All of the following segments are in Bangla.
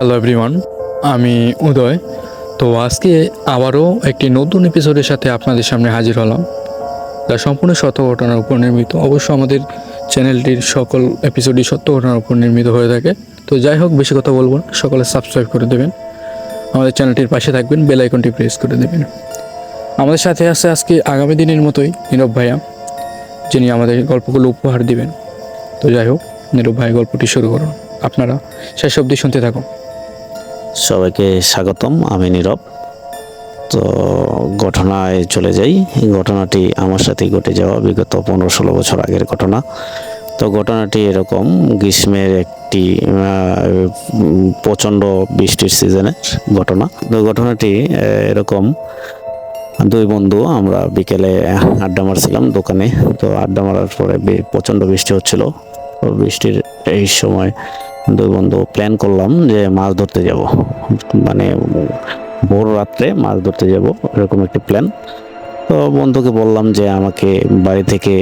হ্যালো এভরিওয়ান, আমি উদয়। তো আজকে আবারও একটি নতুন এপিসোডের সাথে আপনাদের সামনে হাজির হলাম, যা সম্পূর্ণ সত্য ঘটনার উপর নির্মিত। অবশ্য আমাদের চ্যানেলটির সকল এপিসোডই সত্য ঘটনার উপর নির্মিত হয়ে থাকে। তো যাই হোক, বেশি কথা বলবো না, সকলে সাবস্ক্রাইব করে দেবেন, আমাদের চ্যানেলটির পাশে থাকবেন, বেল আইকনটি প্রেস করে দেবেন। আমাদের সাথে আছে আজকে আগামী দিনের মতোই নীরব ভাইয়া, যিনি আমাদের গল্পগুলো উপহার দিবেন। তো যাই হোক, নীরব ভাই গল্পটি শুরু করুন, আপনারা শেষ অবধি শুনতে থাকুন। সবাইকে স্বাগতম। আমি নীরব। তো ঘটনায় চলে যাই। এই ঘটনাটি আমার সাথে ঘটে যাওয়া বিগত 15-16 বছর আগের ঘটনা। তো ঘটনাটি এরকম, গ্রীষ্মের একটি প্রচণ্ড বৃষ্টির সিজনের ঘটনা। তো ঘটনাটি এরকম, দুই বন্ধু আমরা বিকেলে আড্ডা মারছিলাম দোকানে। তো আড্ডা মারার পরে প্রচণ্ড বৃষ্টি হচ্ছিল। তো বৃষ্টির এই সময় দুই বন্ধু প্ল্যান করলাম যে মাছ ধরতে যাব, মানে ভোর রাত্রে মাছ ধরতে যাব, এরকম একটি প্ল্যান। তো বন্ধুকে বললাম যে আমাকে বাড়ি থেকে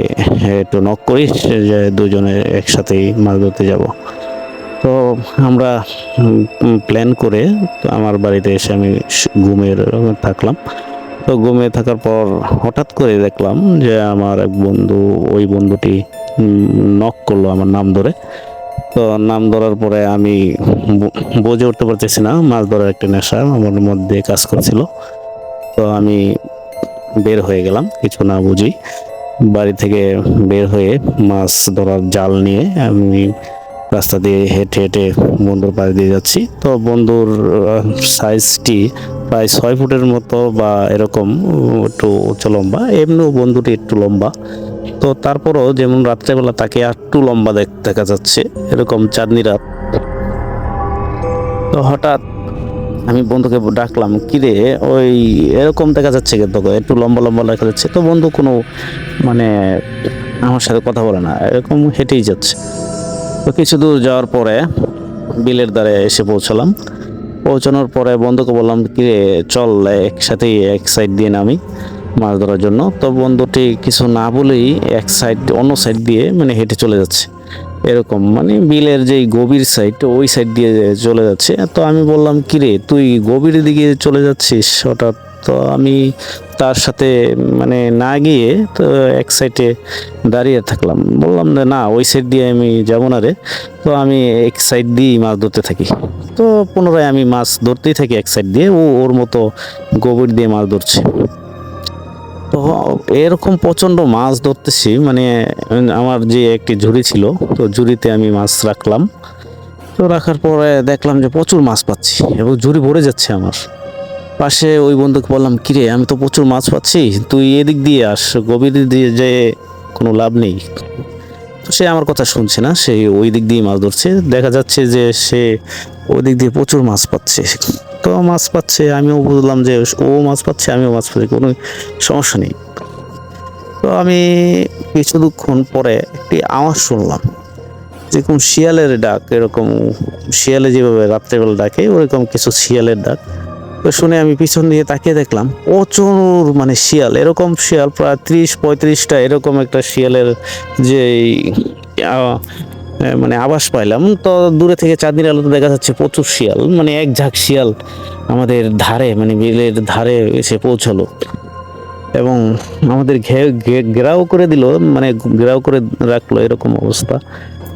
একটু নক করিস, যে দুজনে একসাথেই মাছ ধরতে যাব। তো আমরা প্ল্যান করে আমার বাড়িতে এসে আমি ঘুমিয়ে থাকলাম। তো ঘুমিয়ে থাকার পর হঠাৎ করে দেখলাম যে আমার এক বন্ধু, ওই বন্ধুটি নক করলো আমার নাম ধরে। তো নাম ধরার পরে আমি বুঝে উঠতে পারতেছি না, মাছ ধরার একটা নেশা আমার মধ্যে কাজ করছিল। তো আমি বের হয়ে গেলাম কিছু না বুঝি। বাড়ি থেকে বের হয়ে মাছ ধরার জাল নিয়ে আমি রাস্তা দিয়ে হেঁটে হেঁটে বন্ধুর পাড়ে দিয়ে যাচ্ছি। তো বন্ধুর সাইজটি প্রায় 6 ফুটের মতো বা এরকম, একটু উচ্চ লম্বা। এমনিও বন্ধুটি একটু লম্বা। তো তারপরও যেমন রাত্রেবেলা তাকে একটু লম্বা দেখা যাচ্ছে, এরকম চাঁদনি রাত। তো হঠাৎ আমি বন্ধুকে ডাকলাম, কিরে ওই এরকম দেখা যাচ্ছে, কিন্তু একটু লম্বা লম্বা দেখা যাচ্ছে। তো বন্ধু কোনো মানে আমার সাথে কথা বলে না, এরকম হেঁটেই যাচ্ছে। তো কিছু দূর যাওয়ার পরে বিলের ধারে এসে পৌঁছালাম। পৌঁছানোর পরে বন্ধুকে বললাম, কিরে চল একসাথেই এক সাইড দিয়ে নামি মাছ ধরার জন্য। তো বন্ধুটি কিছু না বলেই এক সাইড, অন্য সাইড দিয়ে মানে হেঁটে চলে যাচ্ছে, এরকম মানে বিলের যেই গভীর সাইড, ওই সাইড দিয়ে চলে যাচ্ছে। তো আমি বললাম, কিরে তুই গভীর দিকে চলে যাচ্ছিস হঠাৎ? তো আমি তার সাথে মানে না গিয়ে তো এক সাইডে দাঁড়িয়ে থাকলাম, বললাম যে না, ওই সাইড দিয়ে আমি যাবো না রে। তো আমি এক সাইড দিয়েই মাছ ধরতে থাকি। তো পুনরায় আমি মাছ ধরতেই থাকি এক সাইড দিয়ে, ও ওর মতো গভীর দিয়ে মাছ ধরছে। তো এরকম প্রচণ্ড মাছ ধরতেছি, মানে আমার যে একটি ঝুড়ি ছিল, তো ঝুড়িতে আমি মাছ রাখলাম। তো রাখার পরে দেখলাম যে প্রচুর মাছ পাচ্ছি এবং ঝুড়ি ভরে যাচ্ছে আমার। পাশে ওই বন্ধুকে বললাম, কিরে আমি তো প্রচুর মাছ পাচ্ছি, তুই এদিক দিয়ে আস, গভীর দিয়ে যে কোনো লাভ নেই। তো সে আমার কথা শুনছে না, সে ওই দিক দিয়ে মাছ ধরছে। দেখা যাচ্ছে যে সে ওই দিক দিয়ে প্রচুর মাছ পাচ্ছে। তো মাছ পাচ্ছে, আমিও বুঝলাম যে ও মাছ পাচ্ছে, আমিও মাছ পাচ্ছি, কোনো সমস্যা নেই। তো আমি কিছুক্ষণ পরে একটি আওয়াজ শুনলাম, যেরকম শিয়ালের ডাক, এরকম শিয়ালে যেভাবে রাত্রেবেলা ডাকে ওরকম কিছু শিয়ালের ডাক। তো শুনে আমি পিছন দিয়ে তাকিয়ে দেখলাম প্রচুর মানে শিয়াল, এরকম শিয়াল প্রায় 30-35টা, এরকম একটা শিয়ালের যে মানে আভাস পাইলাম। তো দূরে থেকে চাঁদনির আলোতে দেখা যাচ্ছে প্রচুর শিয়াল, মানে এক ঝাঁক শিয়াল আমাদের ধারে, মানে বিলের ধারে এসে পৌঁছালো এবং আমাদের ঘেরাও করে দিল, মানে ঘেরাও করে রাখলো, এরকম অবস্থা।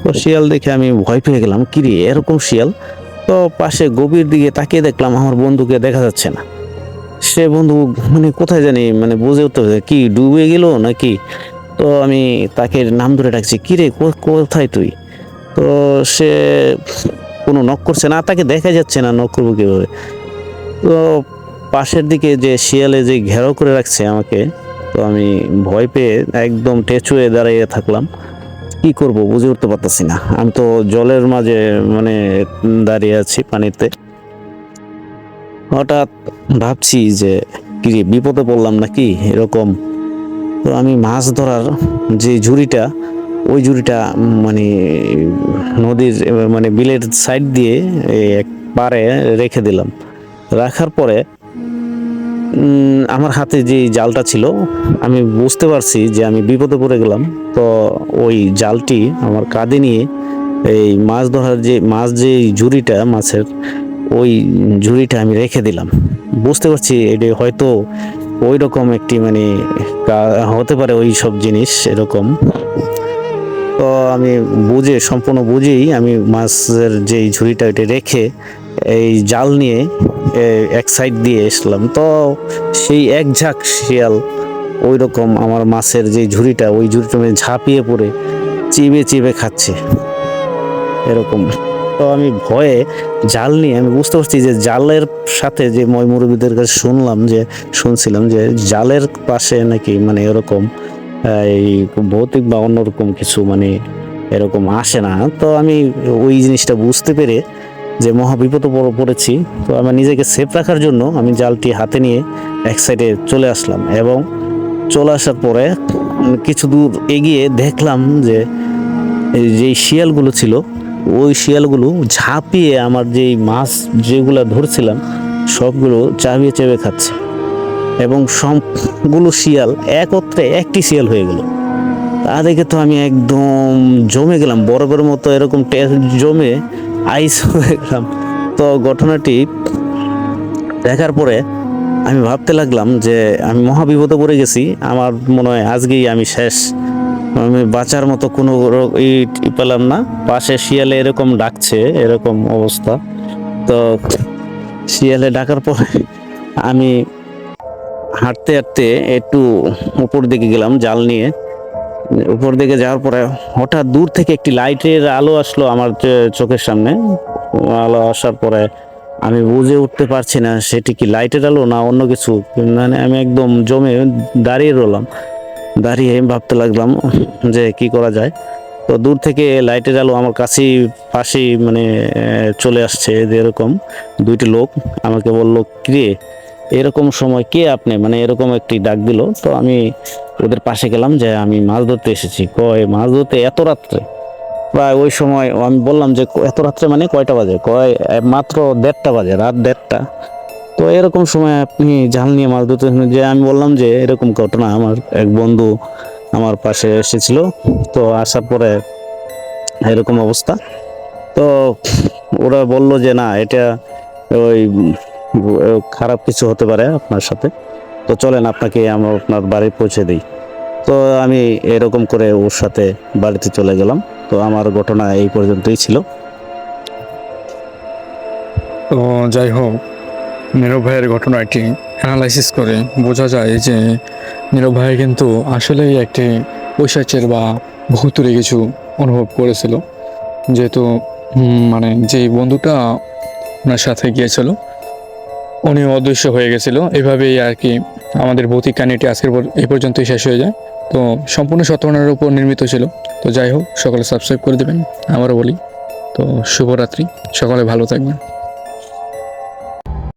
তো শিয়াল দেখে আমি ভয় পেয়ে গেলাম, কিরে এরকম শিয়াল। তো পাশে গভীর দিকে তাকিয়ে দেখলাম আমার বন্ধুকে দেখা যাচ্ছে না। সে বন্ধু মানে কোথায় জানি, মানে বুঝে উঠতে পারছে কি ডুবে গেল নাকি। তো আমি তাকে নাম ধরে ডাকছি, কিরে কোথায় তুই? তো সে কোনো নক করছে না, তাকে দেখা যাচ্ছে না, নক করবো কিভাবে। তো পাশের দিকে যে শিয়ালে যে ঘেরাও করে রাখছে আমাকে, তো আমি ভয় পেয়ে একদম টেঁচুয়ে দাঁড়িয়ে থাকলাম। কি করব বুঝে উঠতে পারতেছি না, আমি তো জলের মাঝে মানে দাঁড়িয়ে আছি পানিতে। হঠাৎ ভাবছি যে কি রে, বিপদে পড়লাম নাকি এরকম। তো আমি মাছ ধরার যে ঝুড়িটা, ওই ঝুড়িটা মানে নদীর মানে বিলের সাইড দিয়ে এক পাড়ে রেখে দিলাম। রাখার পরে আমার হাতে যে জালটা ছিল, আমি বুঝতে পারছি যে আমি বিপদে পড়ে গেলাম। তো ওই জালটি আমার কাঁধে নিয়ে এই মাছ ধরার যে ঝুড়িটা মাছের, ওই ঝুড়িটা আমি রেখে দিলাম। বুঝতে পারছি এটা হয়তো ওই রকম একটি মানে হতে পারে ওই সব জিনিস এরকম। তো আমি সম্পূর্ণ বুঝেই আমি মাছের যেই ঝুড়িটা ওইটা রেখে এই জাল নিয়ে এক সাইড দিয়ে এসলাম। তো সেই এক ঝাঁক শিয়াল ওই রকম আমার মাছের যে ঝুড়িটা, ওই ঝুড়িটা ঝাঁপিয়ে পড়ে চিবে চিবে খাচ্ছে এরকম। তো আমি ভয়ে জাল নিয়ে, আমি বুঝতে পারছি যে জালের সাথে যে মুরব্বিদের কাছে শুনছিলাম যে জালের পাশে নাকি মানে এরকম এই ভৌতিক বা অন্যরকম কিছু মানে এরকম আসে না। তো আমি ওই জিনিসটা বুঝতে পেরে যে মহা বিপদে পড়েছি, তো আমার নিজেকে সেফ রাখার জন্য আমি জালটি হাতে নিয়ে এক সাইডে চলে আসলাম। এবং চলে আসার পরে কিছু দূর এগিয়ে দেখলাম যে এই যেই শিয়ালগুলো ছিল, ওই শিয়ালগুলো ঝাঁপিয়ে আমার যেই মাছ যেগুলো ধরছিলাম সবগুলো চাবিয়ে চেপে খাচ্ছে। এবং সবগুলো শিয়াল একত্রে একটি শিয়াল হয়ে গেল। তা দেখে তো আমি একদম জমে গেলাম, বরফের মতো এরকম জমে আইস হয়ে গেলাম। তো ঘটনাটি দেখার পরে আমি ভাবতে লাগলাম যে আমি মহা বিপদে পড়ে গেছি, আমার মনে হয় আজকেই আমি শেষ। আমি বাঁচার মতো কোনো পেলাম না। পাশে শিয়ালে এরকম ডাকছে, এরকম অবস্থা। তো শিয়ালে ডাকার পরে আমি হাঁটতে হাঁটতে একটু উপর দিকে গেলাম জাল নিয়ে। উপর দিকে যাওয়ার পরে হঠাৎ দূর থেকে একটি লাইটের আলো আসলো আমার চোখের সামনে। আলো আসার পরে আমি বুঝে উঠতে পারছি না সেটি কি লাইটের আলো না অন্য কিছু। মানে আমি একদম জমে দাঁড়িয়ে রইলাম। দাঁড়িয়ে ভাবতে লাগলাম যে কি করা যায়। তো দূর থেকে লাইটের আলো আমার পাশেই মানে চলে আসছে। যে এরকম দুইটি লোক আমাকে বলল, কিরে এরকম সময় কে আপনি, মানে এরকম একটি ডাক দিল। তো আমি ওদের পাশে গেলাম যে আমি মাছ ধরতে এসেছি। কয় মাছ ধরতে এত রাত্রে? প্রায় ওই সময় আমি বললাম যে এত রাত্রে মানে কয়টা বাজে? কয় মাত্র 1:30 বাজে, রাত 1:30। তো এরকম সময় আপনি জাল নিয়ে মাছ ধরতে? যে আমি বললাম যে এরকম ঘটনা, আমার এক বন্ধু আমার পাশে এসেছিল, তো আসার পরে এরকম অবস্থা। তো ওরা বলল যে না, এটা ওই খারাপ কিছু হতে পারে আপনার সাথে, তো চলেন আপনাকে আমরা আপনার বাড়ি পৌঁছে দিই। তো আমি এরকম করে ওর সাথে বাড়িতে চলে গেলাম। তো আমার ঘটনা এই পর্যন্তই ছিল। তো যাই হোক, নীরব ভাইয়ের ঘটনাটি অ্যানালাইসিস করে বোঝা যায় যে নীরব ভাই কিন্তু আসলেই একটি পৈশাচের বা ভূতুরে কিছু অনুভব করেছিল। যেহেতু মানে যেই বন্ধুটা ওনার সাথে গিয়েছিল উনি অদৃশ্য হয়ে গেছিল। এভাবেই আর কি আমাদের ভৌতিক কাহিনীটি আজকের এই পর্যন্তই শেষ হয়ে যায়। তো সম্পূর্ণ সত্যঘটনার উপর নির্মিত ছিল। তো যাই হোক, সকলে সাবস্ক্রাইব করে দেবেন, আমারও বলি। তো শুভরাত্রি, সকলে ভালো থাকবেন।